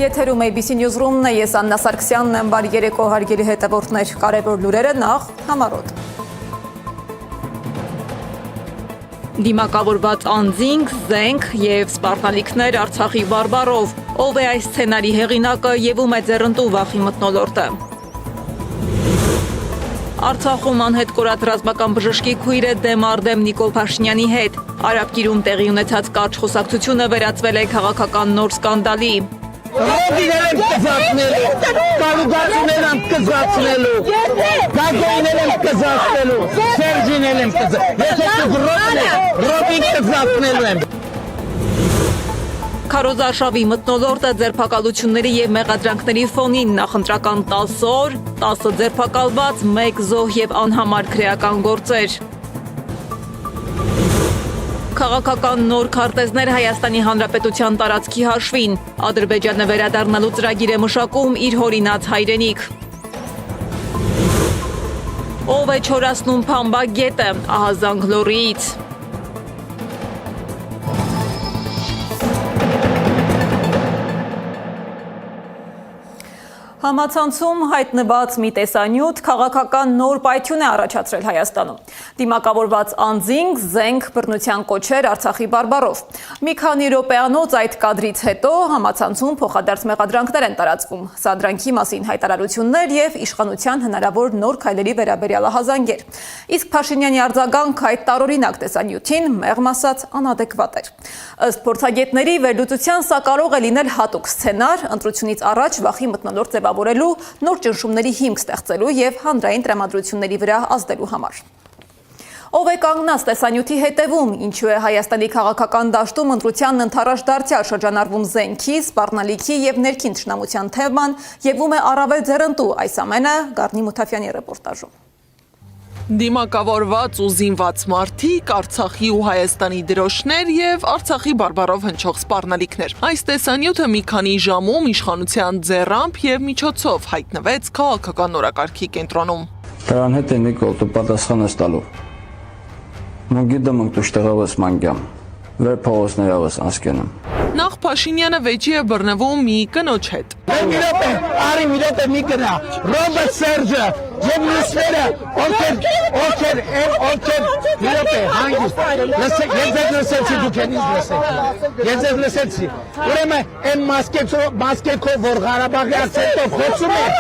Եթերում ABC Newsroom-ն է, ես Աննա Սարգսյանն եմ, բարի երեկո հարգելի հետևորդներ, կարևոր լուրերը նախ համառոտ։ Դիմակավորված անձինք, զենք և սպառնալիքներ Արցախի բարբառով, ով է այս սցենարի հեղինակը և ում է ձեռնտու վախի մթնոլորտը։ Արցախում անհետ կորած ռազմական բժշկի քույրը դեմ առ դեմ Նիկոլ Փաշինյանի հետ։ Արաբկիրում տեղի ունեցած կարճ խոսակցությունը վերածվել է քաղաքական նոր սկանդալի։ Քարոզարշավի մթնոլորտը ձերբակալությունների և մեղադրանքների ֆոնին նախընտրական 10 օր, 10 ձերբակալված, 1 զոհ և անհամար քրեական գործեր։ Քաղաքական նոր քարտեզներ Հայաստանի Հանրապետության տարածքի հաշվին։ Ադրբեջանը վերադառնալու ծրագիր է մշակում իր հորինած հայրենիք։ Ով է չորացնում Փամբա գետը, ահազանգ լոռիից։ Համացանցում հայտնված մի տեսանյութ քաղաքական նոր պայթյուն է առաջացրել Հայաստանում։ Դիմակավորված անձինք, զենք, բռնության կոչեր Արցախի բարբառով։ Մի քանի րոպեանոց այդ կադրից հետո համացանցում փոխադարձ մեղադրանքներ են տարածվում, սադրանքի մասին հայտարարություններ և իշխանության հնարավոր նոր քայլերի վերաբերյալ ահազանգեր։ Իսկ Փաշինյանի արձագանքը այդ տարօրինակ տեսանյութին մեղմ ասած անադեկվատ էր։ Ըստ փորձագետների վերլուծության սա կարող է լինել հատուկ սցենար, ընտրությունից առաջ վախի մթնոլորտ ձևավորելու, նոր ճնշումների հիմք ստեղծելու և հանրային տրամադրությունների վրա ազդելու համար։ Ով է կանգնած տեսանյութի հետևում, ինչու է Հայաստանի քաղաքական դաշտում ընտրությանն ընդառաջ դարձյալ շրջանառվում զենքի, սպառնալիքի և ներքին թշնամության թեման և ում է առավել ձեռնտու, այս ամենը Գառնի Մութաֆյանի ռեպորտաժում։ Դիմակավորված ու զինված մարդիկ, Արցախի ու Հայաստանի դրոշներ և Արցախի բարբառով հնչող սպառնալիքներ։ Այս տեսանյութը մի քանի ժամում իշխանության ձեռամբ և միջոցով հայտնվեց քաղաքական օրակարգի կենտրոնում։ Դրան հետ է Նիկոլ, դու պատասխան ես տալու։ Մոգիդը մնք տուշտեղավս մանգյամ, վեր փողոցներավս անսկենում։ Նախ Փաշինյանը վեճի է բռնվում մի կնոջ հետ։ Արի միրոտ է մի կնա, Ռոբերտ Սերջը, և մյուսները, ովքեր, միրոտ է, հանգիստ, ես ձեզ լսեցի, դուք են ինձ լսեցի, ես ձեզ լսեցի, ուրեմն են մասկեքով, որ Ղարաբաղի ակցենտով խոսում են,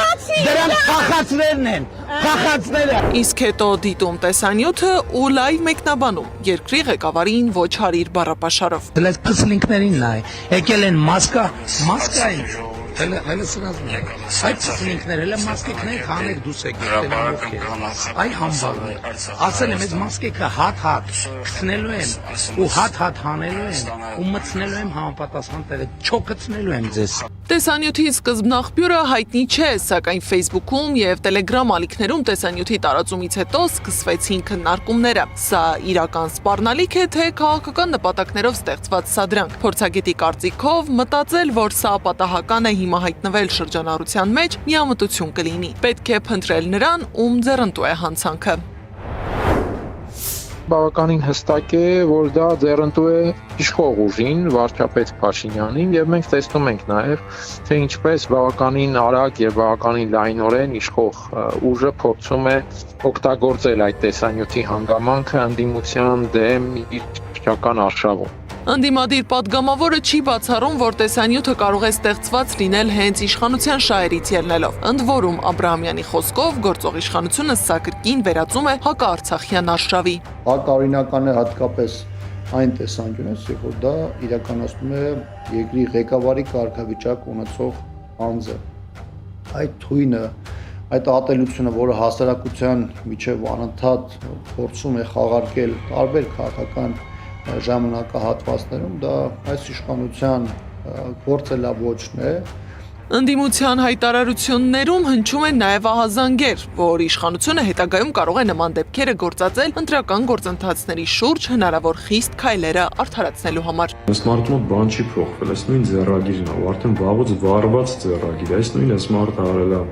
դրանք փախածներն են, փախածները։ Իսկ հետո դիտում տեսանյութը ու լայվ մեկնաբանում, երկրի ղեկավարին ոչ հարիր բառապաշարով։ Դες փսլինքներին նայ, եկել են մասկային, Հələ սրազում եք, այդ սնինքներ, հələ մասկեքներ հանեք դուս եք այ համբալն է, ասել եմ, ես մասկեքը հատ կսնելու եմ ու հատ հանելու եմ ու մծնելու եմ համապատասխան տեղը, չոքցնելու եմ ձեզ։ Տեսանյութի սկզբնաղբյուրը հայտնի չէ, սակայն Facebook-ում և Telegram ալիքներում տեսանյութի տարածումից հետո սկսվեցին քննարկումները։ Սա իրական սպառնալիք է, թե քաղաքական նպատակներով ստեղծված սադրանք։ Փորձագետի կարծիքով մտածել, որ սա պատահական է հիմա հայտնվել շրջանառության մեջ, միամտություն կլինի։ Պետք է փնտրել նրան, ում ձեռնտու է հանցանքը։ Բավականին հստակ է, որ դա ձեռնտու է իշխող ուժին, վարչապետ Փաշինյանին, և մենք տեսնում ենք նաև, թե ինչպես բավականին արագ և բավականին լայնորեն իշխող ուժը փորձում է օգտագործել այդ տեսանյութի հանգամանքը ընդդիմության դեմ իր շրջական արշավում։ Ընդդիմադիր պատգամավորը չի բացառում, որ տեսանյութը կարող է ստեղծված լինել հենց իշխանության շահերից ելնելով։ Ընդ որում Աբրահամյանի խոսքով գործող իշխանությունը սա կրկին վերածում է հակաարցախյան արշավի։ Տարօրինական է հատկապես այն տեսանկյունից, երբ որ դա իրականացնում է երկրի ղեկավարի կարգավիճակ ունեցող անձը։ Այդ թույնը, այդ ատելությունը, որը հասարակության միջև անընդհատ փորձում է խաղարկել տարբեր քաղաքական ժամանակահատվածներում, դա այս իշխանության գործելավոճն է։ Ընդդիմության հայտարարություններում հնչում են նաև ահազանգեր, որ իշխանությունը հետագայում կարող է նման դեպքերը գործածել ընտրական գործընթացների շուրջ հնարավոր խիստ քայլերը արդարացնելու համար։ Այս մարդու մոտ բան չի փոխվել, այս նույն ձեռագիրն է, արդեն վաղուց վարված ձեռագիր, այս նույն այս մարդը արել է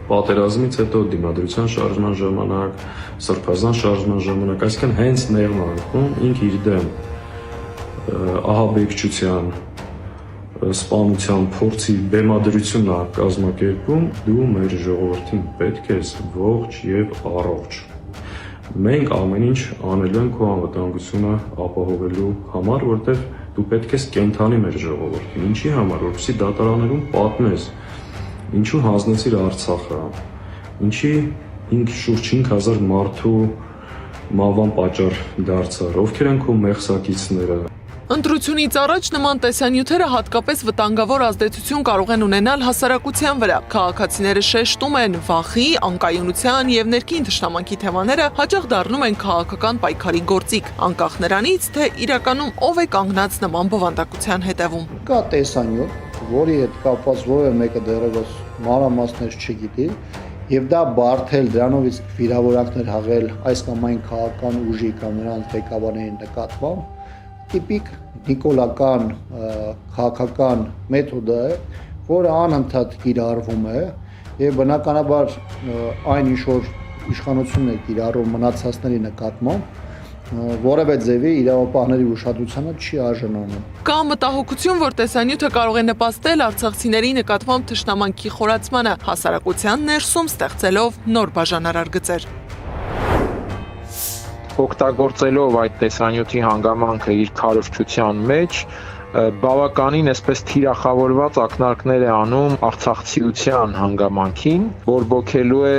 պատերազմից հետո դիմադրության շարժման ժամանակ, սրբազան շարժման ժամանակ, այսինքն հենց ներմանկում ինք իր դեմ ահաբեկչության սպանության փորձի բեմադրությունն է կազմակերպում, դու մեր ժողովրդին պետք ես ողջ եւ առողջ։ Մենք ամեն ինչ անելու ենք քո անվտանգությունը ապահովելու համար, որտեղ դու պետք ես կենթանի մեր ժողովրդին։ Ինչի համար, որպեսզի դատարաններում պատմես, ինչու հանձնեցիր Արցախը, ինչի շուրջ 5000 մարդու մահվան պատճառ դարձար, ովքեր են քո մեղսակիցները։ Ընտրությունից առաջ նման տեսանյութերը հատկապես վտանգավոր ազդեցություն կարող են ունենալ հասարակության վրա։ Քաղաքացիները շեշտում են վախի, անկայունության եւ ներքին թշնամանքի թեմաները հաճախ դառնում են քաղաքական պայքարի գործիք, անկախ նրանից, թե իրականում ով է կանգնած նման բովանդակության հետևում։ Կա տեսանյութ, որի հետ կապված որևէ մեկը դեռևս մանրամասներ չգիտի, եւ դա բարթել դրանով իսկ վիրավորանքներ հաղել այս կամ այն քաղաքական ուժի կամ նրանց ղեկավարների նկատմամբ տիպիկ նիկոլական քաղաքական մեթոդ է, որը անընդհատ կիրառվում է եւ բնականաբար այն ինչ որ իշխանությունն է կիրառում մնացածների նկատմամբ որևէ ձևի իրավապահների ուշադրությանը չի արժանանում։ Կա մտահոգություն, որ տեսանյութը կարող է նպաստել արցախցիների նկատմամբ թշնամանքի խորացմանը, հասարակության ներսում ստեղծելով նոր բաժանարար գծեր։ Օգտագործելով այդ տեսանյութի հանգամանքը իր քարոզչության մեջ, բավականին այսպես թիրախավորված ակնարկներ է անում արցախցիության հանգամանքին, բորբոքելու է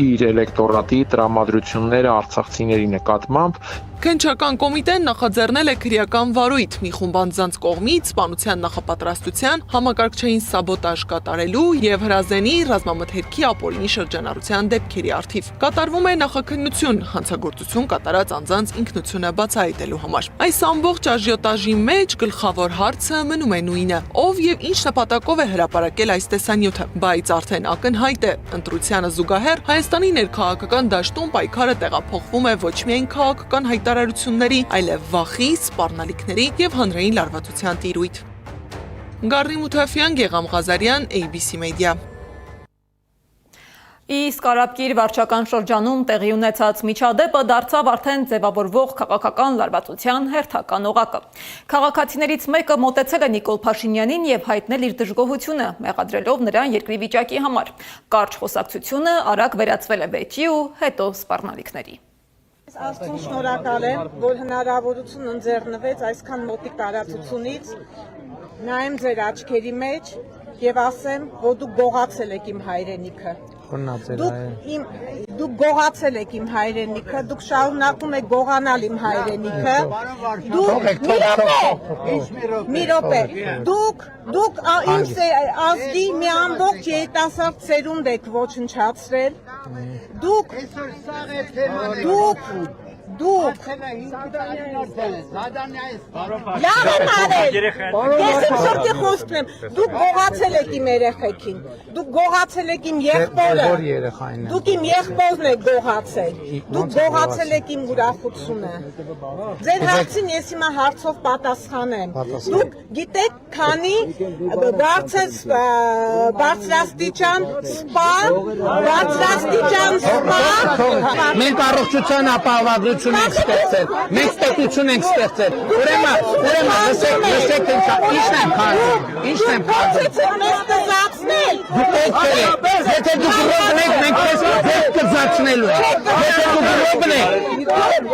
իր էլեկտորատի տրամադրությունները արցախցիների նկատմամբ։ Քննչական կոմիտեն նախաձեռնել է քրեական վարույթ մի խումբ անձանց կողմից սպանության նախապատրաստության, համակարգչային սաբոտաժ կատարելու եւ հրազենի ռազմամթերքի ապօրինի շրջանառության դեպքերի առթիվ։ Կատարվում է նախաքննություն, հանցագործություն կատարած անձանց ինքնությունը բացահայտելու համար։ Այս ամբողջ աժիոտաժի մեջ գլխավոր հարցը մնում է նույնը՝ ով եւ ինչ նպատակով է հրապարակել այս տեսանյութը, բայց արդեն ակնհայտ է, ընտրությանը զուգահեռ Հայաստանի ներքաղաքական դաշտում պայքարը տեղափոխվում է ոչ միայն քաղաքական հայտարարությունների, այլև վախի, սպառնալիքների եւ հանրային լարվածության տիրույթ։ Գառնի Մութաֆյան, Գեգամ Ղազարյան, ABC Media։ Իսկ Արաբկիր վարչական շրջանում տեղի ունեցած միջադեպը դարձավ արդեն ձևավորվող քաղաքական լարվածության հերթական օղակը։ Քաղաքացիներից մեկը մոտեցել է Նիկոլ Փաշինյանին եւ հայտնել իր դժգոհությունը, մեղադրելով նրան երկրի վիճակի համար։ Կարճ խոսակցությունը արագ վերածվել է վեճի ու հետո սպառնալիքների։ Աստծուն շնորհակալ եմ, որ հնարավորություն ընձեռնվեց այսքան մոտիկ տարածությունից նայեմ ձեր աչքերի մեջ եւ ասեմ, որ դուք գողացել եք իմ հայրենիքը։ Դուք գողացել եք իմ հայրենիքը, դուք շարունակում եք գողանալ իմ հայրենիքը։ Մի րոպե, դուք իմ ազգի մի ամբողջ երիտասարդ սերունդ եք ոչնչացրել։ Դուք լավ եմ արել, ես իմ շորտի խոսքն եմ, դուք գողացել եք իմ երեխեքին, դուք գողացել եք իմ եղբորը, դուք իմ եղբորն եք գողացել, դուք գողացել եք իմ ուրախությունը, ձեր հարցին ես հիմա հարցով պատասխանեմ, դուք գիտեք քանի բարձրաստիճան սպա, մենք առողջության ապահովագրություն ենք ստեղծել, մենք պետություն ենք ստեղծել, ուրեմն լսեք ինչ եմ քարոզել, դուք եք եթե դուք ռոբն եք, մենք ձեզ կզացնելու ենք, եթե դուք ռոբն եք,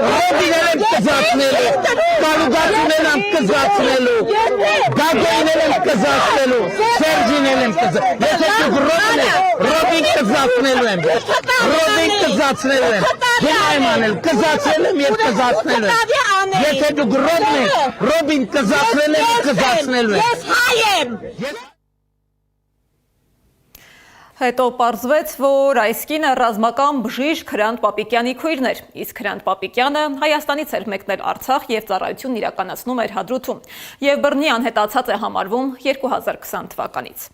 ռոբիներ ենք կզացնելու, կալուգացուներ ենք կզացնելու, գագոյներ ենք կզացնելու, սերժիներ ենք կզացնելու, եթե դուք ռոբն եք, ռոբին կզացնելու եմ, ռոբին կզացնելու եմ, գնա եմ անել, կզացնել եմ և կզացնելու եմ, եթե դուք ռոբն եք, ռոբին կզացնել եմ, կզացնելու եմ։ Ես հայ եմ։ Հետո պարզվեց, որ այս կինը ռազմական բժիշկ Հրանտ Պապիկյանի քույրն էր, իսկ Հրանտ Պապիկյանը Հայաստանից էր մեկնել Արցախ եւ ծառայություն իրականացնում էր Հադրութում, եւ բռնի անհետացած է համարվում 2020 թվականից։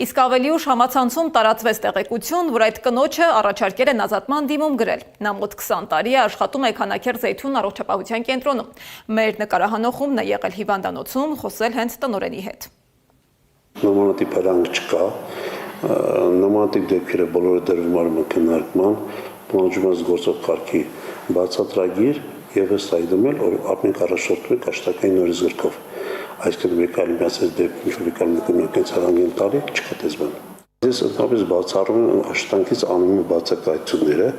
Իսկ ավելի ուշ համացանցում տարածվեց տեղեկություն, որ այդ կնոջը առաջարկել են ազատման դիմում գրել։ Նա մոտ 20 տարի է աշխատում է Քանաքեր Զեյթուն առողջապահության կենտրոնում։ Մեր նկարահանողումն է եղել հիվանդանոցում, խոսել հենց տնօրենի հետ։ Նմանատիպ հրանք չկա, նմանատիպ դեպքերը բոլորը դրվում արվում են քննարկման, պահանջված գործող կարգի բացատրագիր եւ ըստ այդմ էլ մենք առաջորդում ենք աշխատանքային նորից գրքով։ այսինքն մեկալի միացած դեպքում ինչ-որ կենցաղանգին տալի չկա դες բան։ Ես ընդհանրապես բացառում եմ աշխատանքից անունի բացակայությունները,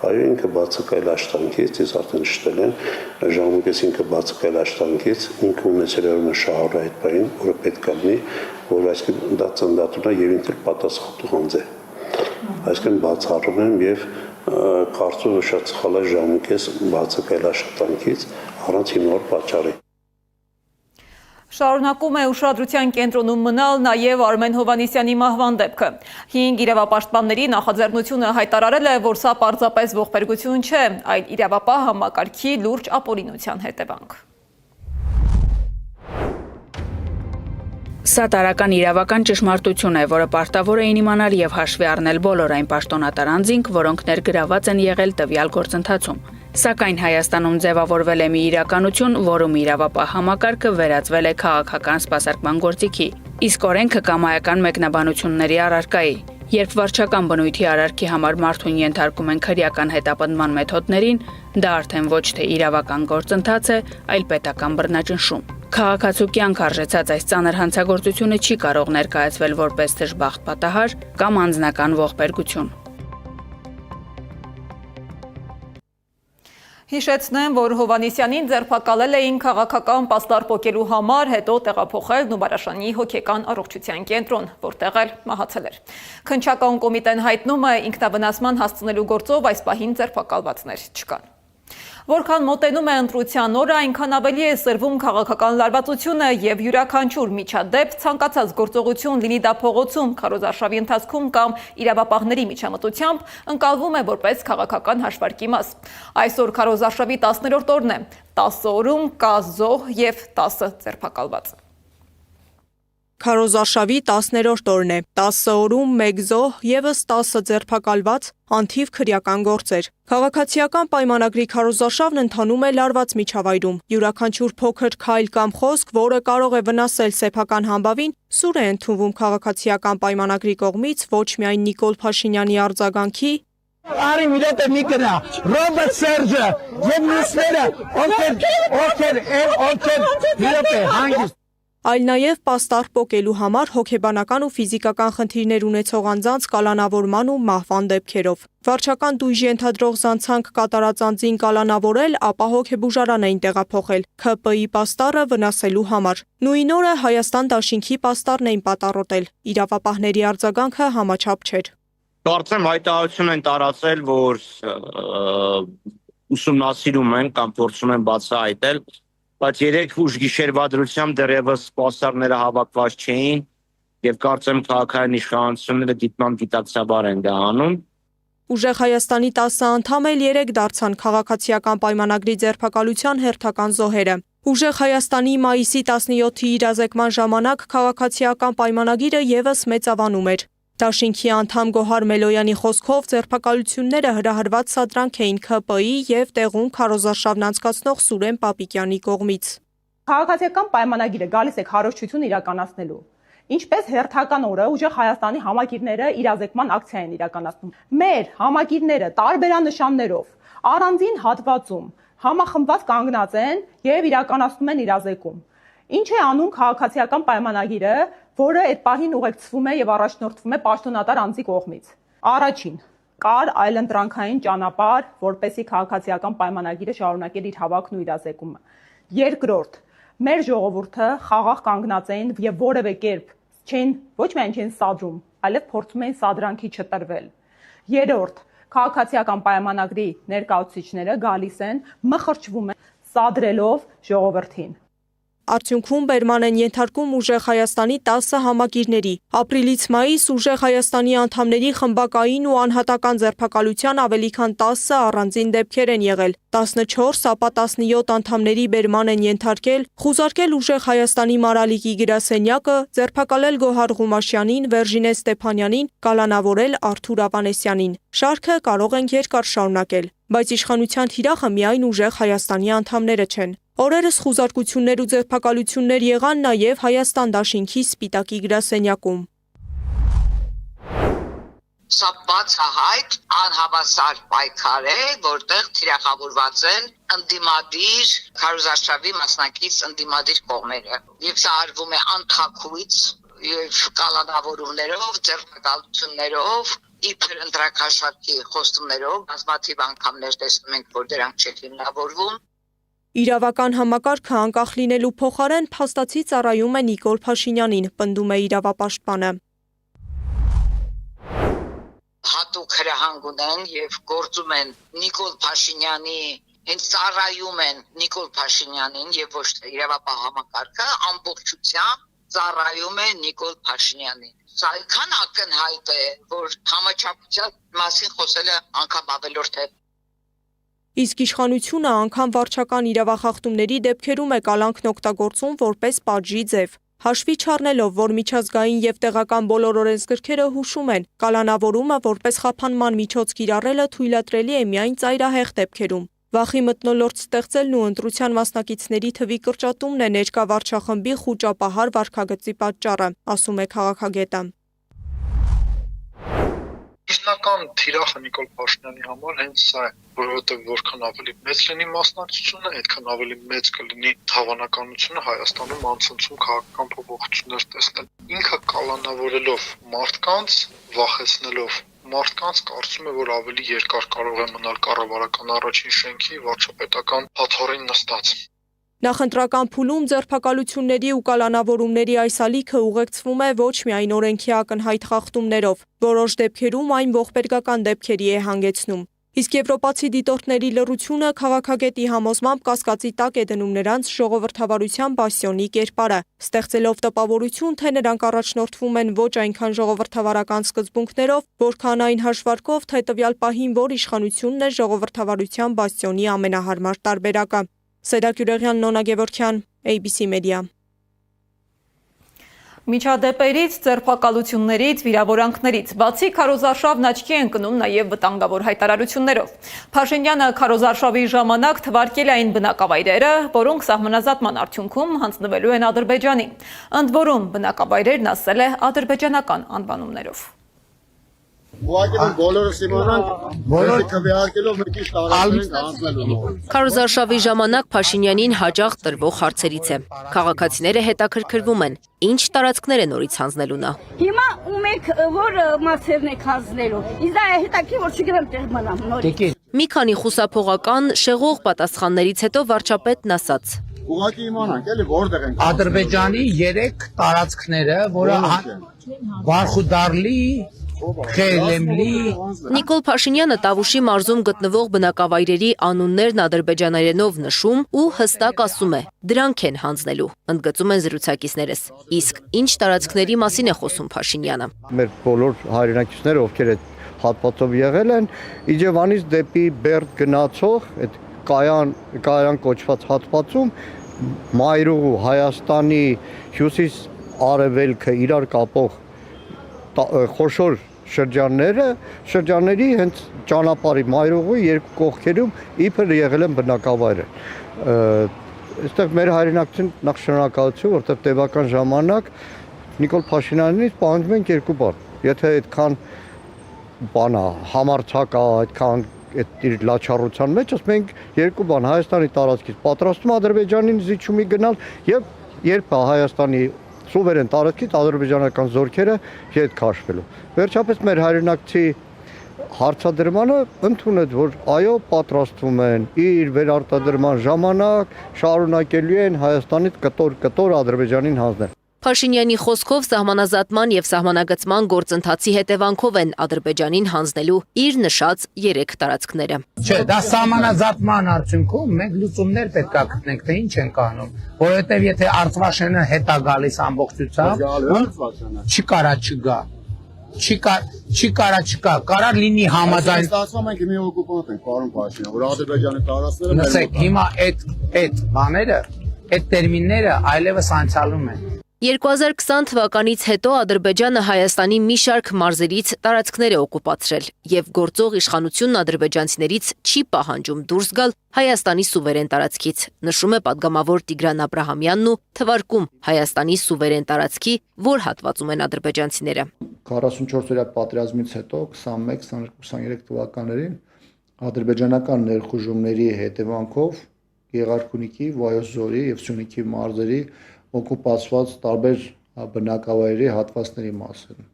այո ինքը բացակայել աշխատանքից, ես արդեն նշել եմ, ժամանակից ինքը բացակայել աշխատանքից, ինքը ունեցել է ուրեմն շահառու այդ բանին, որը պետք է լինի, որ այսինքն դա ծննդատուն է եւ ինքը պատասխանատու անձ է։ Այսինքն բացառում եմ եւ կարծում եմ շատ սխալ է ժամանակից բացակայել աշխատանքից առանց հիմնավոր պատճառի։ Շարունակում է ուշադրության կենտրոնում մնալ նաև Արմեն Հովհաննիսյանի մահվան դեպքը։ 5 իրավապաշտպանների նախաձեռնությունը հայտարարել է, որ սա պարզապես ողբերգություն չէ, այլ իրավապահ համակարգի լուրջ ապօրինության հետևանք։ Սա տարական իրավական ճշմարտություն է, որը պարտավոր էին իմանալ եւ հաշվի առնել բոլոր այն պաշտոնատար անձինք, որոնք ներգրաված են եղել տվյալ գործընթացում։ Սակայն Հայաստանում ձևավորվել է մի իրականություն, որում իրավապահ համակարգը վերածվել է քաղաքական սպասարկման գործիքի, իսկ օրենքը կամայական մեկնաբանությունների առարկայի։ Երբ վարչական բնույթի արարքի համար մարդուն ենթարկում են քրեական հետապնդման մեթոդներին, դա արդեն ոչ թե իրավական գործընթաց է, այլ պետական բռնաճնշում։ Քաղաքացու կյանք արժեցած այս ծանր հանցագործությունը չի կարող ներկայացվել որպես դժբախտ պատահար կամ անձնական ողբերգություն։ Հիշեցնեմ, որ Հովհաննիսյանին ձերբակալել էին քաղաքական պաստառ պոկելու համար, հետո տեղափոխել Նուբարաշանի հոգեկան առողջության կենտրոն, որտեղ էլ մահացել էր։ Քննչական կոմիտեն հայտնում է, ինքնավնասման հասցնելու գործով այս պահին ձերբակալվածներ չկան։ Որքան մոտենում է ընտրության օրը, այնքան ավելի է սրվում քաղաքական լարվածությունը եւ յուրաքանչյուր միջադեպ ցանկացած գործողություն լինի դա փողոցում, քարոզարշավի ընթացքում կամ իրավապահների միջամտությամբ ընկալվում է որպես քաղաքական հաշվարկի մաս։ Այսօր քարոզարշավի 10-րդ օրն է, 10 օրում կա զոհ եւ 10 ձերբակալված։ Քարոզարշավի 10-րդ օրն է, 10 օրում 1 զոհ, եւս 10 ձերբակալված, անթիվ քրեական գործեր։ Քաղաքացիական պայմանագրի քարոզարշավն ընթանում է լարված միջավայրում։ Յուրաքանչյուր փոքր քայլ կամ խոսք, որը կարող է վնասել սեփական համբավին, սուր է ընդունվում քաղաքացիական պայմանագրի կողմից ոչ միայն Նիկոլ Փաշինյանի արձագանքի, Արի միլետը մի կնա, Ռոբերտ Սերջը, եւ մյուսները, ովքեր հանգիստ այլ նաև պաստառ պոկելու համար հոգեբանական ու ֆիզիկական խնդիրներ ունեցող անձանց կալանավորման ու մահվան դեպքերով։ Վարչական դույժ ենթադրող զանցանք կատարած անձին կալանավորել, ապա հոգեբուժարան էին տեղափոխել ՔՊ-ի պաստառը վնասելու համար։ Նույն օրը Հայաստան դաշինքի պաստառն էին պատառոտել։ Իրավապահների արձագանքը համաչափ չէր։ Կարծեմ հայտարարություն են տարածել, որ ուսումնասիրում են կամ փորձում են բացահայտել, բայց երեք ուշ գիշերվա դրությամբ դեռևս պաստառները հավաքված չէին եւ կարծեմ քաղաքային իշխանությունները դիտմամբ գիտակցաբար են դա անում։ Ուժեղ Հայաստանի 10 անդամ էլ 3 դարձան քաղաքացիական պայմանագրի ձերբակալության հերթական զոհերը։ Ուժեղ Հայաստանի մայիսի 17-ի իրազեկման ժամանակ քաղաքացիական պայմանագիրը եւս մեծավանում էր։ Դաշինքի անդամ Գոհար Մելոյանի խոսքով ձերբակալությունները հրահրված սադրանք էին ՔՊ-ի եւ տեղում քարոզարշավն անցկացնող Սուրեն Պապիկյանի կողմից։ Քաղաքացիական պայմանագիրը գալիս է քարոզչություն իրականացնելու։ Ինչպես հերթական օրը ուժեղ Հայաստանի համագիրները իրազեկման ակցիա են իրականացնում։ Մեր համագիրները տարբերանշաններով, առանձին հատվածում համախմբված կանգնած են եւ իրականացնում են իրազեկում։ Ինչ է անում քաղաքացիական պայմանագիրը, որը այդ պահին ուղեկցվում է եւ առաջնորդվում է պաշտոնատար անձի կողմից։ Առաջին, կար այլընտրանքային ճանապարհ, որպեսզի քաղաքացիական պայմանագիրը շարունակեր իր հավաքն ու իրազեկումը։ Երկրորդ, մեր ժողովուրդը խաղաղ կանգնած էին եւ որևէ կերպ ոչ միայն չեն սադրում, այլև փորձում էին սադրանքի չտրվել։ Երրորդ, քաղաքացիական պայմանագրի ներկայացուցիչները գալիս են, մխրճվում են սադրելով ժողովրդին։ Արդյունքում բերման են ենթարկում ուժեղ Հայաստանի 10 համագիրների։ Ապրիլից մայիս ուժեղ Հայաստանի անդամների խմբակային ու անհատական ձերբակալության ավելի քան 10 առանձին դեպքեր են եղել։ 14, ապա 17 անդամների բերման են ենթարկել, խուզարկել ուժեղ Հայաստանի մարալիկի գրասենյակը, ձերբակալել Գոհար Ղումաշյանին, Վերժինե Ստեփանյանին, կալանավորել Արթուր Ավանեսյանին։ Շարքը կարող ենք երկար շարունակել, բայց իշխանության թիրախը միայն ուժեղ Հայաստանի անդամները չեն։ Օրերս խուզարկություններ ու ձերբակալություններ եղան նաև Հայաստան դաշինքի Սպիտակի գրասենյակում։ Սա բացահայտ անհավասար պայքար է, որտեղ թիրախավորված են ընդդիմադիր քարոզարշավի մասնակից ընդդիմադիր կողմերը։ Եվ սա արվում է անթաքույց եւ կալանավորումներով, ձեռնարկություններով, իբր ընտրակաշարքի խոստումներով, բազմաթիվ անգամներ տեսնում ենք, որ դրանք չեն հիմնավորվում։ Իրավական համակարգը անկախ լինելու փոխարեն փաստացի ծառայում է Նիկոլ Փաշինյանին, պնդում է իրավապաշտպանը։ Հատուկ հրահանգ ունեն եւ գործում են Նիկոլ Փաշինյանի, հենց ծառայում են Նիկոլ Փաշինյանին եւ ոչ թե իրավապահ համակարգը ամբողջությամբ ծառայում է Նիկոլ Փաշինյանին։ Սա այնքան ակնհայտ է, որ համաչափության մասին խոսելը անգամ ավելորդ է։ Իսկ իշխանությունը անգամ վարչական իրավախախտումների դեպքերում է կալանքն օգտագործում որպես պատժի ձև։ Հաշվի չառնելով, որ միջազգային եւ տեղական բոլոր օրենսգրքերը հուշում են, կալանավորումը որպես խափանման միջոց կիրառելը թույլատրելի է միայն ծայրահեղ դեպքերում։ Վախի մթնոլորտ ստեղծելն ու ընտրության մասնակիցների թվի կրճատումն է ներկա վարչախմբի խուճապահար վարքագծի պատճառը, ասում է քաղաքագետը։ Իսկական թիրախը Նիկոլ Փաշինյանի համար հենց սա է, որովհետև որքան ավելի մեծ լինի մասնակցությունը, այդքան ավելի մեծ կլինի հավանականությունը Հայաստանում անցնցում քաղաքական փոփոխություններ տեսնել։ Ինքը կալանավորելով մարդկանց, վախեցնելով մարդկանց, կարծում է, որ ավելի երկար կարող է մնալ կառավարական առաջին շենքի վարչապետական փաթոռին նստած։ Նախընտրական փուլում ձերբակալությունների ու կալանավորումների այս ալիքը ուղեկցվում է ոչ միայն օրենքի ակնհայտ խախտումներով, որոշ դեպքերում այն ողբերգական դեպքերի է հանգեցնում։ Իսկ եվրոպացի դիտորդների լռությունը քաղաքագետի համոզմամբ կասկածի տակ է դնում նրանց ժողովրդավարության բասյոնի կերպարը, ստեղծելով տպավորություն, թե նրանք առաջնորդվում են ոչ այնքան ժողովրդավարական սկզբունքներով, որքան այն հաշվարկով, թե տվյալ պահին որ իշխանությունն է ժողովրդավարության բասյոնի ամենահարմար տարբերակը։ Սեդա Գյուրեղյան, Նոնա Գևորգյան, ABC Media։ Միջադեպերից, ձերբակալություններից, վիրավորանքներից, բացի քարոզարշավն աչքի է ընկնում նաև վտանգավոր հայտարարություններով։ Փաշինյանը քարոզարշավի ժամանակ թվարկել է այն բնակավայրերը, որոնք սահմանազատման արդյունքում հանձնվելու են Ադրբեջանին։ Ընդ որում բնակավայրերն ասել է ադրբեջանական անվանումներով։ Քարոզարշավի ժամանակ Փաշինյանին հաճախ տրվող հարցերից է։ Քաղաքացիները հետաքրքրվում են, ինչ տարածքներ է նորից հանձնելու նա։ Հիմա ում եք որ մացերն եք հանձնելու։ Իսկ դա հետաքրքիր որ չգիտեմ տեղ մնամ նորից։ Մի քանի խուսափողական, շեղող պատասխաններից հետո վարչապետն ասաց. Ուղղակի իմանանք, էլի որտեղ ենք։ Ադրբեջանի 3 տարածքները, որը Վարխուդարլի, Խելեմլի Նիկոլ Փաշինյանը Տավուշի մարզում գտնվող բնակավայրերի անուններն ադրբեջաներենով նշում ու հստակ ասում է. դրանք են հանձնելու, ընդգծում են զրուցակիցներս։ Իսկ ինչ տարածքների մասին է խոսում Փաշինյանը։ Մեր բոլոր հայրենակիցները, ովքեր այդ հատվածով եղել են, Իջևանից դեպի Բերդ գնացող այդ կայան կոչված հատվածում Մայրուղու Հայաստանի հյուսիս-արևելքը իրար կապող խոշոր շրջանների հենց ճանապարհի Մայրուղու երկու կողքերում իբր եղել են բնակավայրը։ Այստեղ մեր հայրենակցին նախ շնորհակալություն, որտեղ տևական ժամանակ Նիկոլ Փաշինյանից պահանջում ենք երկու բան։ Եթե այդքան բանա համարցակա, այդքան այդ իր լաչառության մեջ, ասում ենք երկու բան, Հայաստանի տարածքից պատրաստում Ադրբեջանին զիջումի գնալ եւ երբ Հայաստանի սուվերեն տարածքից ադրբեջանական զորքերը հետ քաշվելու։ Վերջապես մեր հայրենակցի հարցադրմանը ընդունեց, որ այո, պատրաստվում են իր վերարտադրման ժամանակ շարունակելու են Հայաստանից կտոր Ադրբեջանին հանձնել։ Փաշինյանի խոսքով սահմանազատման եւ սահմանագծման գործընթացի հետևանքով են Ադրբեջանին հանձնելու իր նշած 3 տարածքները։ Չէ, դա սահմանազատման արդյունքում մենք լուծումներ պետք է գտնենք, թե ինչ ենք անում, որովհետեւ եթե Արցախը հետա գալիս ամբողջությամբ, չի կարա չգա։ Չի կարա, կարա լինի համաձայն։ Ստացվում ենք մի օկուպանտ ենք, պարոն Փաշինյան, որ Ադրբեջանի տարածքները Լսեք, հիմա այդ բաները, այդ տերմինները այլևս անցյալում են։ 2020 թվականից հետո Ադրբեջանը Հայաստանի մի շարք մարզերից տարածքներ է օկուպացրել եւ գործող իշխանությունն ադրբեջանցիներից չի պահանջում դուրս գալ Հայաստանի սուվերեն տարածքից, նշում է պատգամավոր Տիգրան Աբրահամյանն ու թվարկում Հայաստանի սուվերեն տարածքի որ հատվածում են ադրբեջանցիները։ 44-օրյա պատերազմից հետո 21-22-23 թվականներին ադրբեջանական ներխուժումների հետևանքով Գեղարքունիքի, Վայոց ձորի եւ Սյունիքի մարզերի օկուպացված տարբեր բնակավայրերի հատվածների մասին։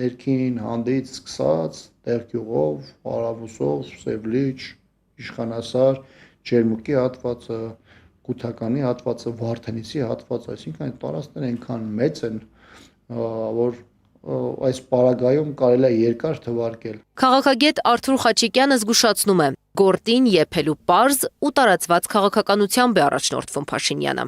Ներքին հանդից սկսած Տեղգյուղով, Արավուսով, Սևլիչ, Իշխանասար, Ջերմուկի հատվածը, Կութականի հատվածը, Վարդենիսի հատվածը, այսինքն այդ տարածքները այնքան մեծ են, որ այս պարագայում կարելի է երկար թվարկել։ Քաղաքագետ Արթուր Խաչիկյանը զգուշացնում է, գործին եփելու պարզ ու տարածված քաղաքականությամբ է առաջնորդվում Փաշինյանը։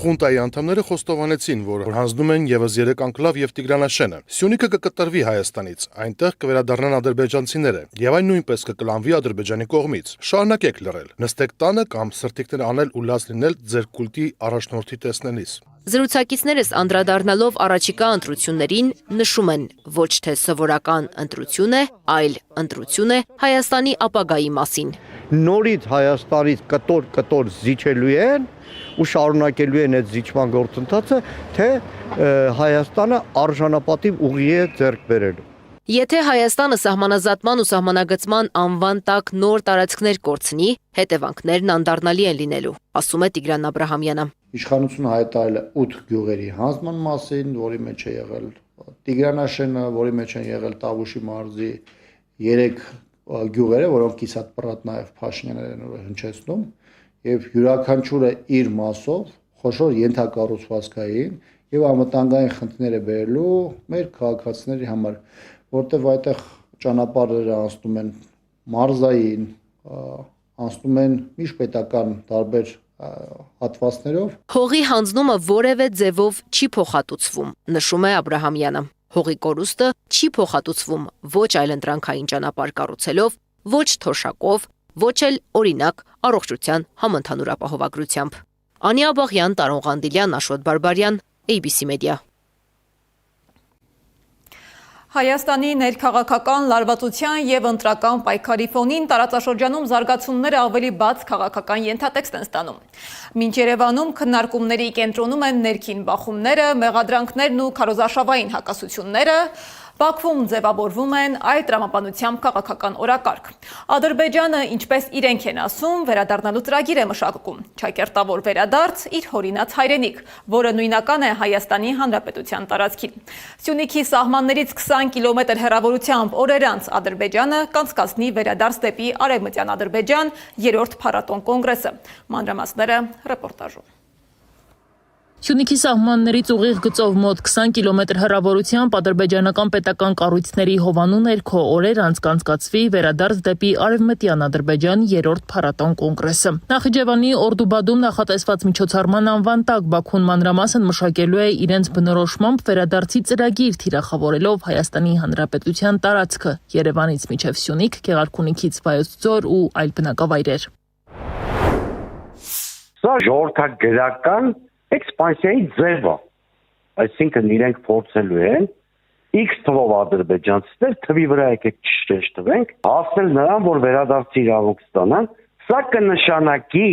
Խունտայի անդամները խոստովանեցին, որ հանձնում են եւս 3 անկլավ եւ Տիգրանաշենը։ Սյունիքը կկտրվի Հայաստանից, այնտեղ կվերադառնան ադրբեջանցիները, եւ այն նույնպես կկլանվի Ադրբեջանի կողմից։ Շարունակեք լռել, նստեք տանը կամ սրտիկներ անել ու լաց լինել ձեր կուլտի առաջնորդի տեսնելիս։ Զրուցակիցներս անդրադառնալով առաջիկա ընտրություններին նշում են, ոչ թե սովորական ընտրություն է, այլ ընտրություն է Հայաստանի ապագայի մասին։ Նորից Հայաստանից կտոր զիջելու են ու շարունակելու են այդ զիջման գործընթացը, թե Հայաստանը արժանապատիվ ուղի է ձեռք բերելու։ Եթե Հայաստանը սահմանազատման ու սահմանագծման անվան տակ նոր տարածքներ կորցնի, հետևանքներն անդառնալի են լինելու, ասում է Տիգրան Աբրահամյանը։ Իշխանությունը հայտարարել է 8 գյուղերի հանձնման մասին, որի մեջ է եղել Տիգրանաշենը, որի մեջ են եղել Տավուշի մարզի 3 գյուղերը, որոնք կիսատ-պռատ նաև Փաշինյանն է հնչեցնում, եւ յուրաքանչյուրը իր մասով խոշոր ենթակառուցվածքային եւ անվտանգային խնդիրներ է բերելու մեր քաղաքացիների համար, որտեղ այդտեղ ճանապարհները անցնում են մարզային, անցնում են միջպետական տարբեր հատվածներով։ Հողի հանձնումը որևէ ձևով չի փոխհատուցվում, նշում է Աբրահամյանը։ Հողի կորուստը չի փոխհատուցվում ոչ այլընտրանքային ճանապարհ կառուցելով, ոչ թոշակով, ոչ էլ օրինակ առողջության համընդհանուր ապահովագրությամբ։ Անիա Բաղյան, Տարոն Ղանդիլյան, Աշոտ Բարբարյան, ABC Media։ Հայաստանի ներքաղաքական լարվածության եւ ընտրական պայքարի ֆոնին տարածաշրջանում զարգացումները ավելի բաց քաղաքական ենթատեքստ են ստանում։ Մինչ Երևանում քննարկումների կենտրոնում են ներքին բախումները, մեղադրանքներն ու քարոզարշավային հակասությունները, Բաքվում ձևավորվում են այլ տրամաբանությամբ քաղաքական օրակարգ։ Ադրբեջանը, ինչպես իրենք են ասում, վերադառնալու ծրագիր է մշակում։ Չակերտավոր վերադարձ իր հորինած հայրենիք, որը նույնական է Հայաստանի Հանրապետության տարածքին։ Սյունիքի սահմաններից 20 կիլոմետր հեռավորությամբ օրեր անց Ադրբեջանը կանցկացնի վերադարձ դեպի Արևմտյան Ադրբեջան 3-րդ փառատոն կոնգրեսը։ Մանրամասները ռեպորտաժում։ Սյունիքի սահմաններից ուղիղ գծով մոտ 20 կիլոմետր հեռավորությամբ ադրբեջանական պետական կառույցների հովանու ներքո օրեր անց կանցկացվի վերադարձ դեպի Արևմտյան Ադրբեջան 3-րդ փառատոն կոնգրեսը։ Նախիջևանի Օրդուբադում նախատեսված միջոցառման անվան տակ Բաքուն մանրամասն մշակելու է իրենց բնորոշմամբ վերադարձի ծրագիր թիրախավորելով Հայաստանի Հանրապետության տարածքը Երևանից մինչև Սյունիք, Գեղարքունիքից Վայոց ձոր ու այլ բնակավայրեր։ Սա ժողովրդագրական էքսպանսիայի ձև է, այսինքն իրենք փորձելու են X թվով ադրբեջանցիներ թվի վրա եկեք ճիշտ տվենք, հասնել նրան, որ վերադարձի իրավունք ստանան, սա կնշանակի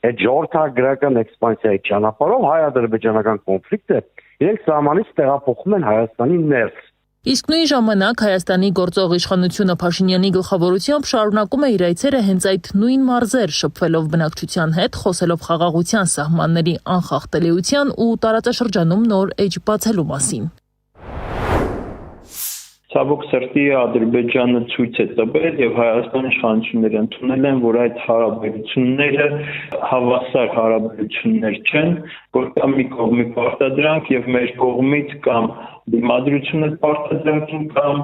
այդ ժողովրդագրական էքսպանսիայի ճանապարհով հայ-ադրբեջանական կոնֆլիկտը իրենք սահմանից տեղափոխում են Հայաստանի ներս։ Իսկ նույն ժամանակ Հայաստանի գործող իշխանությունը Փաշինյանի գլխավորությամբ շարունակում է իր այցերը հենց այդ նույն մարզեր, շփվելով բնակչության հետ, խոսելով խաղաղության սահմանների անխախտելիության ու տարածաշրջանում նոր էջ բացելու մասին։ Ցավոք սրտի Ադրբեջանը ցույց է տվել եւ Հայաստանի իշխանությունները ընդունել են, որ այդ հարաբերությունները հավասար հարաբերություններ չեն, որ կամ մի կողմի պարտադրանք եւ մեր կողմից կամ դիմադրությունը պարտադրանքին կամ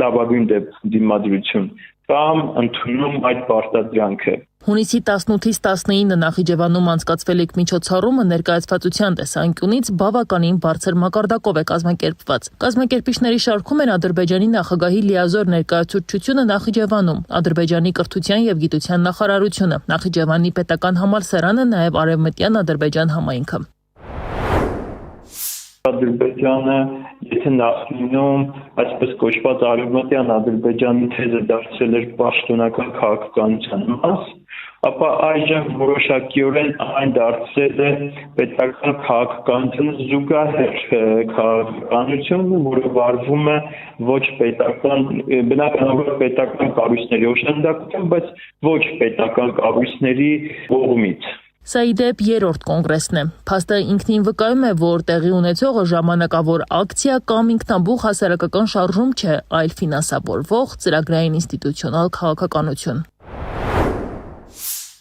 լավագույն դեպքում դիմադրություն։ կամ ընդունում այդ պարտադրանքը։ Հունիսի 18-ից 19 Նախիջևանում անցկացվելիք միջոցառումը ներկայացվածության տեսանկյունից բավականին բարձր մակարդակով է կազմակերպված։ Կազմակերպիչների շարքում են Ադրբեջանի նախագահի լիազոր ներկայացուցչությունը Նախիջևանում, Ադրբեջանի կրթության եւ գիտության նախարարությունը, Նախիջևանի պետական համալսարանը, նաեւ Արևմտյան Ադրբեջան համայնքը։ Ադրբեջանը, եթե նախկինում այսպես կոչված արևմտյան Ադրբեջանի թեզը դարձել էր պաշտոնական քաղաքականության մաս, ապա այժմ որոշակիորեն այն դարձել է պետական քաղաքականությունը զուգահեռ քաղաքականություն, որը վարվում է ոչ պետական, բնականաբար պետական կառույցների օժանդակությամբ, բայց ոչ պետական կառույցների կողմից։ Սա ի դեպ երրորդ կոնգրեսն է։ Փաստը ինքնին վկայում է, որ տեղի ունեցողը ժամանակավոր ակցիա կամ ինքնաբուխ հասարակական շարժում չէ, այլ ֆինանսավորվող ծրագրային ինստիտուցիոնալ քաղաքականություն։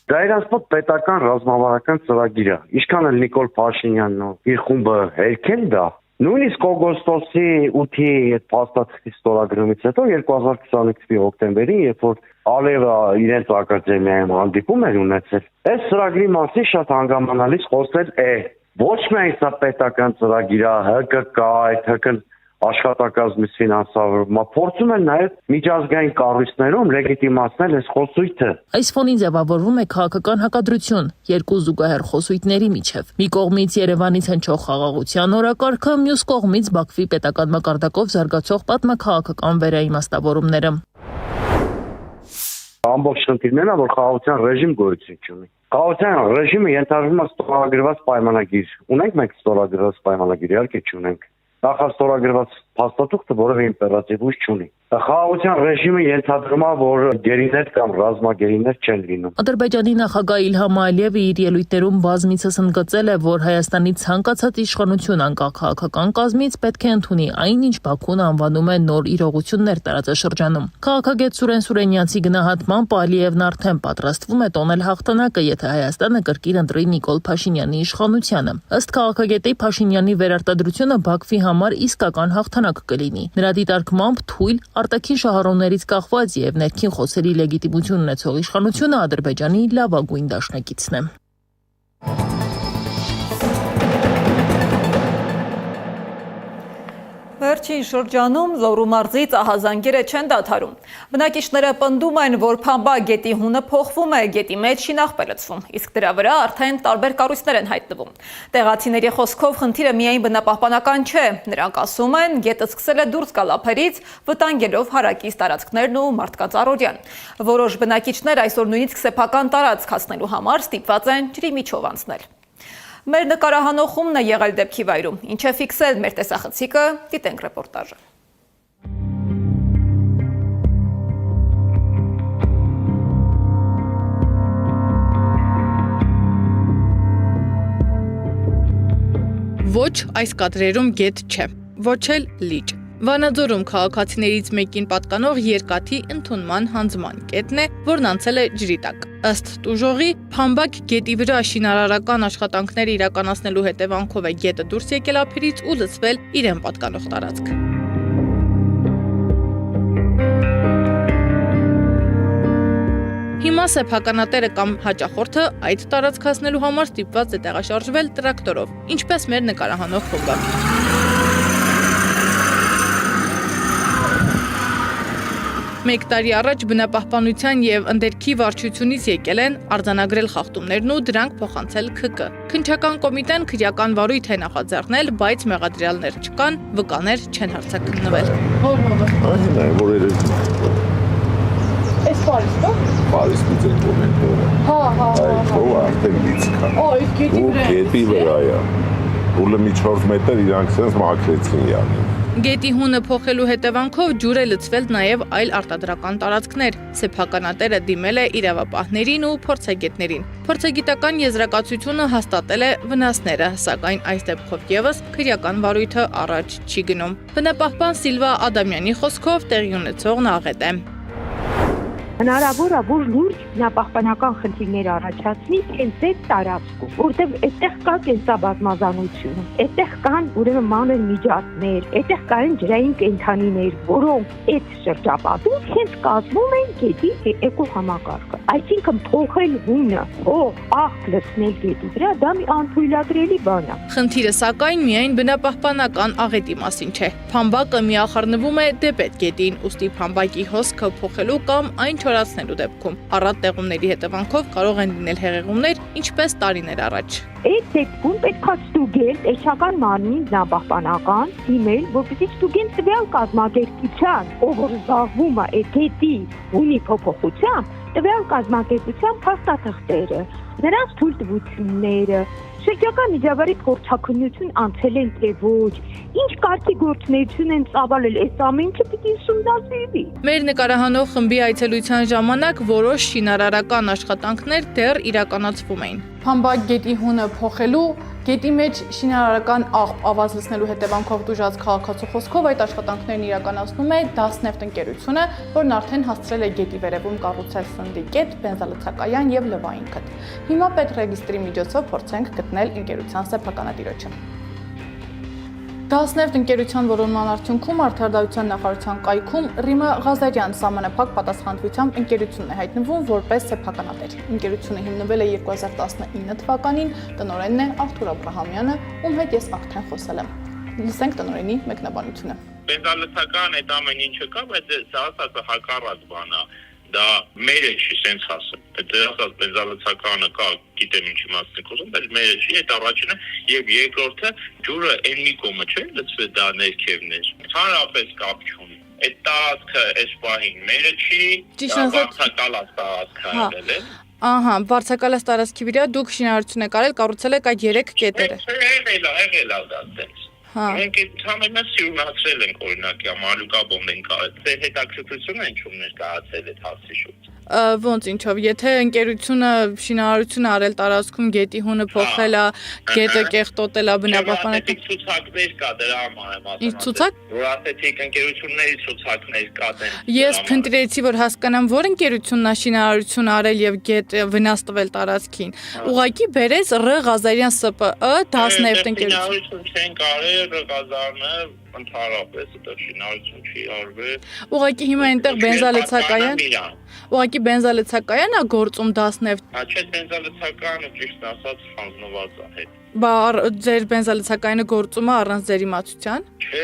Դա իրանց պետական ռազմավարական ծրագիր է։ Ինչքան էլ Նիկոլ Փաշինյանն ու իր խումբը հերքեն դա, նույնիսկ օգոստոսի 8-ի այդ փաստաթղթի ստորագրումից հետո 2025 թվականի հոկտեմբերին, երբ որ Ալևը իրենց ակադեմիայում հանդիպում էր ունեցել, այս ծրագրի մասին շատ հանգամանալից խոսել է։ Ոչ միայն սա պետական ծրագիր է, ՀԿԿ, այդ ՀԿ աշխատակազմից ֆինանսավորումը, փորձում են նաև միջազգային կառույցներում լեգիտիմացնել այս խոսույթը։ Այս ֆոնին ձևավորվում է քաղաքական հակադրություն երկու զուգահեռ խոսույթների միջև։ Մի կողմից Երևանից հնչող խաղաղության օրակարգը, մյուս կողմից Բաքվի պետական մակարդակով զարգացող պատմաքաղաքական վերաիմաստավորումները։ Ամբողջ խնդիրն է, որ խաղաղության ռեժիմ գոյություն չունի։ Խաղաղության ռեժիմը ենթադրվում է ստորագրված պայմանագիր։ Ունենք մենք ստորագրված պայմանագիր, իհարկե չունենք։ Նախաստորագրված փաստաթուղթը որևէ իմպերատիվ ուժ չունի։ Խաղաղության ռեժիմը ենթադրում է, որ գերիներ կամ ռազմագերիներ չեն լինում։ Ադրբեջանի նախագահ Իլհամ Ալիևը իր ելույթներում բազմիցս ընդգծել է, որ Հայաստանի ցանկացած իշխանություն անկախ քաղաքական կազմից պետք է ընդունի այնինչ Բաքուն անվանում է նոր իրողություններ տարածաշրջանում։ Քաղաքագետ Սուրեն Սուրենյանցի գնահատմամբ Ալիևն արդեն պատրաստվում է տոնել հաղթանակը, եթե Հայաստանը կրկին ընտրի Նիկոլ Փաշինյանի իշխանությանը։ Ըստ քաղաքագետի Փաշինյանի վերարտադրությունը Բաքվի համար իսկական հաղթանակ կլինի։ Նրա դիտարկմամբ թույլ արտաքին շահառուներից կախված եւ ներքին խոսերի լեգիտիմություն ունեցող իշխանությունը Ադրբեջանի լավագույն դաշնակիցն է։ Վերջին շրջանում Լոռու մարզի ծահազանգերը չեն դադարում։ Բնակիչները պնդում են, որ Փամբա գետի հունը փոխվում է, գետի մեջ շինաղբ է լցվում, իսկ դրա վրա արդեն տարբեր կառույցներ են հայտնվում։ Տեղացիների խոսքով խնդիրը միայն բնապահպանական չէ։ Նրանք ասում են, գետը սկսել է դուրս գալ ափերից, վտանգելով հարակից տարածքներն ու մարդկանց առօրյան։ Որոշ բնակիչներ այսօր նույնիսկ սեփական տարածք հասնելու համար ստիպված են ջրի միջով անցնել։ Մեր նկարահանողումն է եղել դեպքի վայրում, ինչ է ֆիքսել մեր տեսախցիկը, դիտենք ռեպորտաժը։ Ոչ, այս կադրերում գետ չէ, ոչ էլ լիճ։ Վանաձորում քաղաքացիներից մեկին պատկանող երկաթի ընդունման հանձնման կետն է, որն անցել է ջրի տակ։ Ըստ տուժողի, Փամբակ գետի վրա շինարարական աշխատանքներ իրականացնելու հետևանքով է գետը դուրս եկել ափերից ու լցվել իրեն պատկանող տարածք։ Հիմա սեփականատերը կամ հաճախորդը այդ տարածք հասնելու համար ստիպված է տեղաշարժվել տրակտորով, ինչպես մեր նկարահանող խումբը։ Մեկ տարի առաջ բնապահպանության եւ ընդերքի վարչությունից եկել են արձանագրել խախտումներն ու դրանք փոխանցել ՔԿ։ Քննչական կոմիտեն քրեական վարույթ է նախաձեռնել, բայց մեղադրյալներ չկան, վկաներ չեն հարցակննվել։ Այս Փարիզը։ Փարիզի դեպքում։ Հա։ Այդ արդեն դիցքա։ Այդ գետի վրա է։ Ուլը մի 4 մետր իրանք sense մաքրեցին յանի։ Գետի հունը փոխելու հետևանքով ջուր է լցվել նաև այլ արտադրական տարածքներ։ Սեփականատերը դիմել է իրավապահներին ու փորձագետներին։ Փորձագիտական եզրակացությունը հաստատել է վնասները, սակայն այս դեպքով եւս քրեական վարույթը առաջ չի գնում։ Բնապահպան Սիլվա Ադամյանի խոսքով տեղի ունեցողն աղետ է։ Հնարավոր է, որ լուրջ բնապահպանական խնդիրներ առաջացնի հենց այդ տարածքում, որտեղ այդտեղ կա կենսաբազմազանություն, այդտեղ կան ուրեմն մանր միջատներ, այդտեղ կան ջրային կենդանիներ, որոնք այդ շրջապատում հենց կազմում են գետի էկոհամակարգը։ Այսինքն փոխել հունը, աղ լցնել գետի վրա, դա մի անթույլատրելի բան է։ Խնդիրը սակայն միայն բնապահպանական աղետի մասին չէ։ Փամբակը միախառնվում է դեպ այդ գետին, ուստի փամբակի հոսքը փոխելու կամ այն չորացնելու դեպքում առատ տեղումների հետևանքով կարող են լինել հեղեղումներ, ինչպես տարիներ առաջ։ Այդ դեպքում պետք է ստուգել պետական մարմնին բնապահպանական դիմել, որպեսզի ստուգեն տվյալ կազմակերպության, ով որ զբաղվում է այդ գետի հունի փոփոխությամբ, տվյալ կազմակերպության փաստաթղթերը, նրանց թույլտվությունները, շրջակա միջավայրի փորձաքննություն անցել են թե ոչ, ինչ կարգի գործունեություն են ծավալել, այս ամենը պիտի ուսումնասիրվի։ Մեր նկարահանող խմբի այցելության ժամանակ որոշ շինարարական աշխատանքներ դեռ իրականացվում էին։ Փամբակ գետի հունը փոխելու, գետի մեջ շինարարական ավազ լցնելու հետևանքով տուժած քաղաքացու խոսքով այդ աշխատանքներն իրականացնում է Դասնեֆտ ընկերությունը, որն արդեն հասցրել է գետի վերևում կառուցել սննդի կետ, բենզալցակայան եւ լվային քթ։ Հիմա պետռեգիստրի միջոցով փորձենք գտնել ընկերության սեփականատիրոջը։ Դասնեֆտ ընկերության որոնման արդյունքում Արդարադատության նախարարության կայքում Ռիմա Ղազարյան սահմանափակ պատասխանատվությամբ ընկերությունն է հայտնվում որպես սեփականատեր։ Ընկերությունը հիմնվել է 2019 թվականին, տնօրենն է Արթուր Աբրահամյանը, ում հետ ես արդեն խոսել եմ։ Լսենք տնօրենի մեկնաբանությունը։ Բենզալցական այդ ամեն ինչը կա, բայց սա ասածը հակառակ բան է։ Դա մերը չի, սենց ասեմ։ Դա ասած բենզալցականը կա, գիտեմ ինչի մասին խոսում, բայց մերը չի, այդ առաջինը եւ երկրորդը ջուրը այն մի կողմը չէ, լցվել դա ներքևներ։ Հանրապես կապ չունի։ Այդ տարածքը այս պահին մերը չի, վարձակալած տարածքը եղել է։ Ահա, վարձակալած տարածքի վրա դուք շինարարություն եք արել, կառուցել եք այդ 3 կետերը։ Եղել է դա տենց։ Մենք այդ համենա սիրունացրել ենք օրինակ, մալուկաբոմն ենք արել։ Ձեր հետաքրքրությունը ինչու ներկայացել այդ հարցի շուրջ։ Ոնց ինչով, եթե ընկերությունը շինարարություն արել տարածքում գետի հունը փոխել է, գետը կեղտոտել է բնապահպանական ցուցակներ կա դրա համար եմ ասում։ Ինչ ցուցակ։ Որ ասեցիք ընկերությունների ցուցակներ կա դեն։ Ես փնտրեցի, որ հասկանամ, որ ընկերությունն է շինարարություն արել եւ գետ վնաս տվել տարածքին։ Ուղղակի բերեց Ռ Ղազարյան ՍՊԸ Դասնեֆտ ընկերություն։ Շինարարություն չեն կարել Ղազարնը ընդհանրապես դա շինարարություն չի արվել։ Ուղղակի հիմա այնտեղ բենզալցակայան։ Ուղղակի բենզալցակայան է գործում Դասնեֆտ։ Չէ, բենզալցակայանը ճիշտ ասած խանձնված է հետ։ Բա ձեր բենզալցակայանը գործում է առանց ձեր իմացության։ Չէ,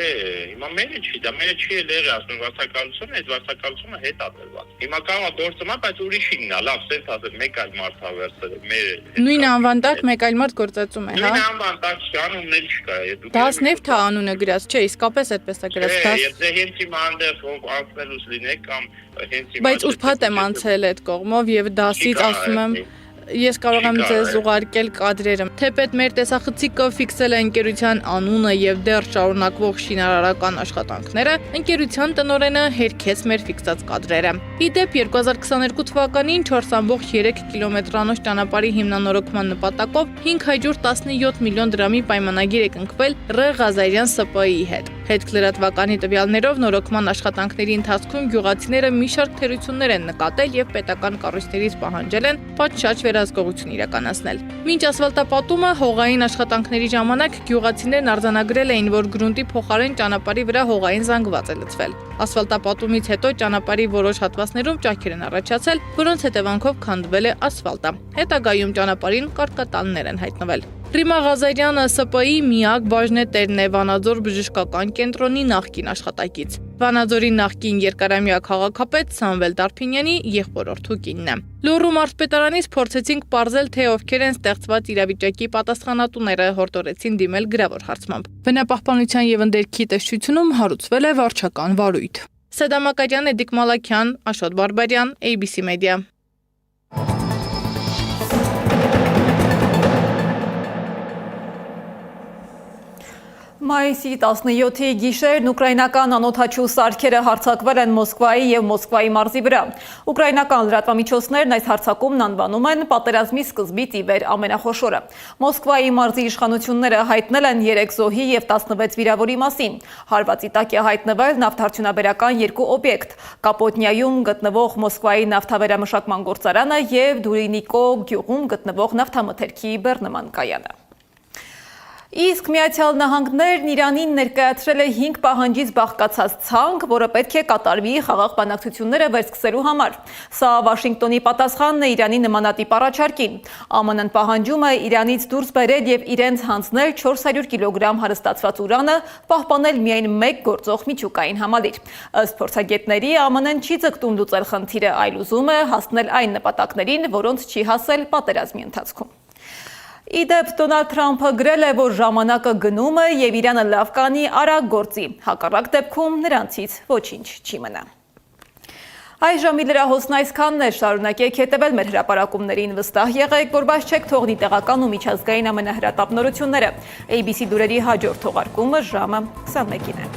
հիմա մերը չի, դա մերը չի ել ասում վարձակալությունը, այդ վարձակալությունը հետ է դրված։ Հիմա կարող է գործում է, բայց ուրիշինն է, լավ, սենց ասել, մեկ այլ մարդ է վերցրել, մերը։ Նույն անվան տակ մեկ այլ մարդ գործածում է, հա։ Նույն անվան տակ անուններ չկա։ Դասնեֆտ է անունը գրած, չէ, իսկապես այդպես է գրած։ Եթե հենց հիմա այնտեղ անցնելուց լինեք կամ հենց հիմա։ Բայց ուրբաթ եմ անցել այդ կողմով եւ դասից ասում եմ ես կարող եմ ձեզ ուղարկել կադրերը։ Թեպետ մեր տեսախցիկը ֆիքսել է ընկերության անունը եւ դեռ շարունակվող շինարարական աշխատանքները, ընկերության տնօրենը հերքեց մեր ֆիքսած կադրերը։ Իդեպ 2022 թվականին 4.3 կիլոմետրանոց ճանապարհի հիմնանորոգման նպատակով 517 միլիոն դրամի պայմանագիր է կնքվել Ռ Ղազարյան ՍՊԸ-ի հետ։ Հետք լրատվականի տվյալներով նորոգման աշխատանքների ընթացքում գյուղացիները մի շարք թերություններ են նկատել եւ պետական կառույցներից պահանջել են պատշաճ վերահսկողություն իրականացնել։ Մինչ ասֆալտապատումը հողային աշխատանքների ժամանակ գյուղացիներն արձանագրել էին, որ գրունտի փոխարեն ճանապարհի վրա հողային զանգված է լցվել։ Ասֆալտապատումից հետո ճանապարհի որոշ հատվածներում ճաքեր են առաջացել, որոնց հետևանքով քանդվել է ասֆալտը։ Հետագայում ճանապարհին կարկատաններ են հայտնվել։ Ռիմա Ղազարյանը ՍՊԸ-ի միակ բաժնետերն է Վանաձոր բժշկական կենտրոնի նախկին աշխատակից։ Վանաձորի նախկին երկարամյա քաղաքապետ Սամվել Դարփինյանի եղբորորդու կինն է։ Լոռու մարզպետարանից փորձեցինք պարզել, թե ովքեր են ստեղծված իրավիճակի պատասխանատուները, հորդորեցին դիմել գրավոր հարցմամբ։ Բնապահպանության եւ ընդերքի տեսչությունում հարուցվել է վարչական վարույթ։ Սեդա Մակարյան, Էդիկ Մալաքյան, Աշոտ Բարբարյան, ABC Media։ Մայիսի 17-ի գիշերն ուկրաինական անօդաչու սարքերը հարձակվել են Մոսկվայի և Մոսկվայի մարզի վրա։ Ուկրաինական լրատվամիջոցներն այս հարձակումն անվանում են պատերազմի սկզբից ի վեր ամենախոշորը։ Մոսկվայի մարզի իշխանությունները հայտնել են 3 զոհի և 16 վիրավորի մասին։ Հարվածի տակ է հայտնվել նավթարդյունաբերական 2 օբյեկտ՝ Կապոտնիայում գտնվող Մոսկվայի նավթավերամշակման գործարանը և Դուրինիկո գյուղում գտնվող նավթամթերքի բեռնման կայանը։ Իսկ Միացյալ Նահանգներն Իրանին ներկայացրել է 5 պահանջից բաղկացած ցանկ, որը պետք է կատարվի խաղաղ բանակցությունները վերսկսելու համար։ Սա Վաշինգտոնի պատասխանն է Իրանի նմանատիպ առաջարկին։ ԱՄՆ-ն պահանջում է Իրանից դուրս բերել և իրենց հանձնել 400 կիլոգրամ հարստացված ուրանը, պահպանել միայն 1 գործող միջուկային համալիր։ Ըստ փորձագետների, ԱՄՆ-ն չի ձգտում լուծել խնդիրը, այլ ուզում է հասնել այն նպատակներին, որոնց չի հասել պատերազմի ընթացքում։ Իդեպ Դոնալդ Թրամփը գրել է, որ ժամանակը գնում է և Իրանը լավ կանի արագ գործի, հակառակ դեպքում նրանցից ոչինչ չի մնա։ Այս ժամի լրահոսն այսքանն է, շարունակեք հետևել մեր հրապարակումներին, վստահ եղեք, որ բաց չեք թողնի տեղական ու միջազգային ամենահրատապ նորությունները։ ABC լուրերի հաջորդ թողարկումը ժամը 21-ին է։